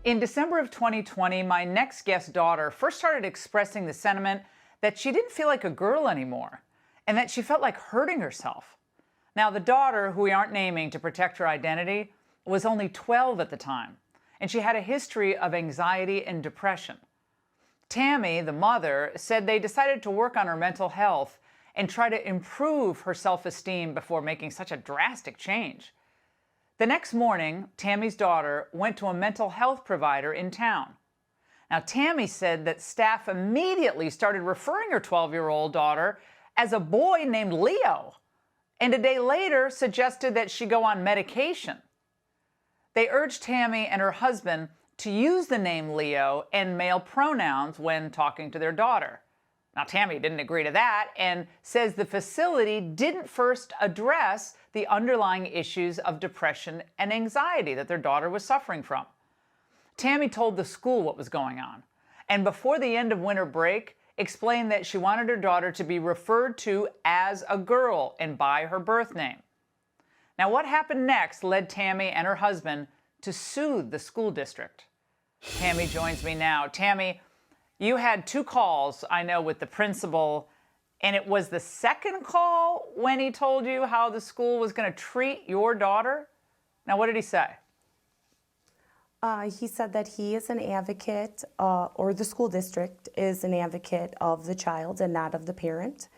In December of 2020, my next guest's daughter first started expressing the sentiment that she didn't feel like a girl anymore and that she felt like hurting herself. Now, the daughter, who we aren't naming to protect her identity, was only 12 at the time, and she had a history of anxiety and depression. Tammy, the mother, said they decided to work on her mental health and try to improve her self-esteem before making such a drastic change. The next morning, Tammy's daughter went to a mental health provider in town. Now, Tammy said that staff immediately started referring her 12-year-old daughter as a boy named Leo, and a day later suggested that she go on medication. They urged Tammy and her husband to use the name Leo and male pronouns when talking to their daughter. Now, Tammy didn't agree to that and says the facility didn't first address the underlying issues of depression and anxiety that their daughter was suffering from. Tammy told the school what was going on, and before the end of winter break, explained that she wanted her daughter to be referred to as a girl and by her birth name. Now, what happened next led Tammy and her husband to sue the school district. Tammy joins me now. Tammy, you had 2 calls, I know, with the principal, and it was the second call when he told you how the school was going to treat your daughter. Now, what did he say? He said that he is an advocate, or the school district is an advocate of the child and not of the parent.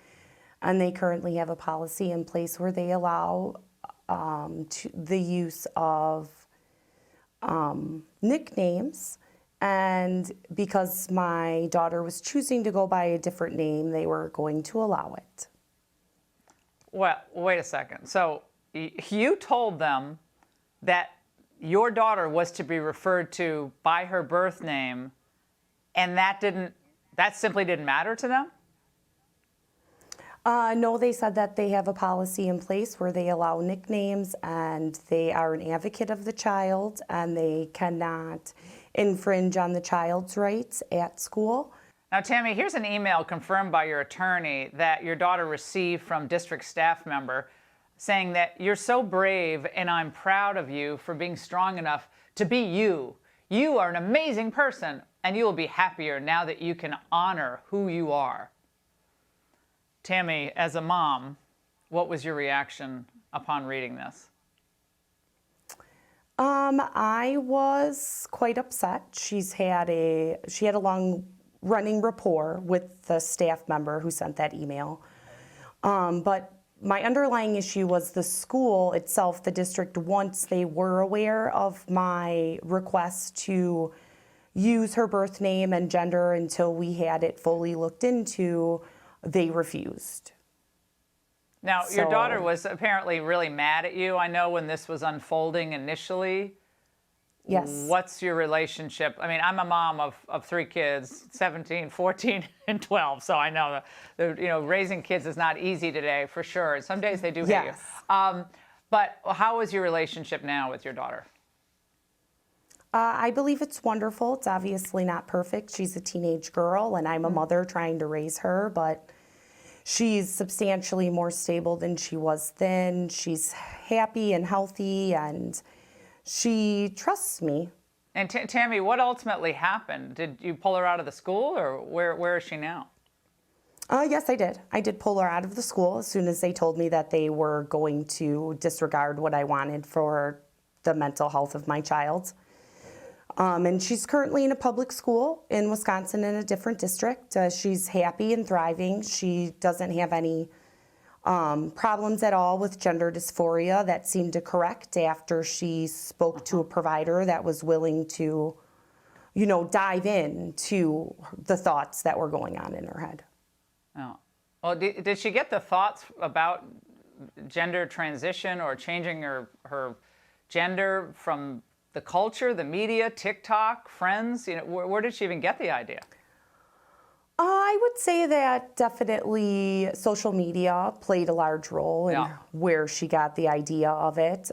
And they currently have a policy in place where they allow the use of nicknames. And because my daughter was choosing to go by a different name, they were going to allow it. Well, wait a second. So you told them that your daughter was to be referred to by her birth name, and that simply didn't matter to them? No, they said that they have a policy in place where they allow nicknames, and they are an advocate of the child, and they cannot infringe on the child's rights at school. Now, Tammy, here's an email confirmed by your attorney that your daughter received from district staff member saying that you're so brave and I'm proud of you for being strong enough to be you. You are an amazing person and you will be happier now that you can honor who you are. Tammy, as a mom, what was your reaction upon reading this? I was quite upset. She had a long running rapport with the staff member who sent that email. But my underlying issue was the school itself, the district, once they were aware of my request to use her birth name and gender until we had it fully looked into, they refused. Now, your daughter was apparently really mad at you, I know, when this was unfolding initially. Yes. What's your relationship? I mean, I'm a mom of 3 kids, 17, 14, and 12, so I know that, raising kids is not easy today, for sure. Some days they do hate you. But how is your relationship now with your daughter? I believe it's wonderful. It's obviously not perfect. She's a teenage girl, and I'm a mother trying to raise her, but she's substantially more stable than she was then. She's happy and healthy, and she trusts me. And Tammy, what ultimately happened? Did you pull her out of the school, or where is she now? Yes, I did. I did pull her out of the school as soon as they told me that they were going to disregard what I wanted for the mental health of my child. And she's currently in a public school in Wisconsin in a different district. She's happy and thriving. She doesn't have any problems at all with gender dysphoria. That seemed to correct after she spoke to a provider that was willing to, dive into the thoughts that were going on in her head. Oh. Well, did she get the thoughts about gender transition or changing her gender from the culture, the media, TikTok, friends? Where did she even get the idea? I would say that definitely social media played a large role in where she got the idea of it.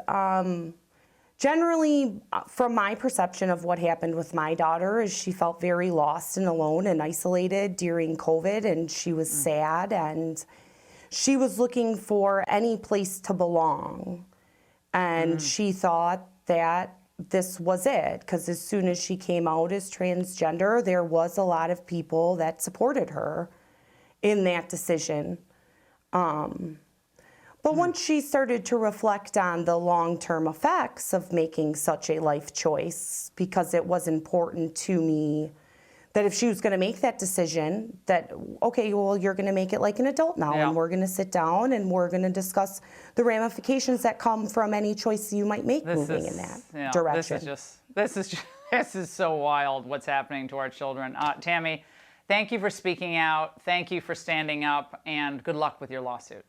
Generally, from my perception of what happened with my daughter, is she felt very lost and alone and isolated during COVID, and she was sad, and she was looking for any place to belong. And she thought that this was it. Because as soon as she came out as transgender, there was a lot of people that supported her in that decision. But once she started to reflect on the long-term effects of making such a life choice, because it was important to me that if she was going to make that decision, that, okay, well, you're going to make it like an adult now, Yeah. and we're going to sit down and we're going to discuss the ramifications that come from any choice you might make moving in that direction. This is so wild what's happening to our children. Tammy, thank you for speaking out. Thank you for standing up, and good luck with your lawsuit.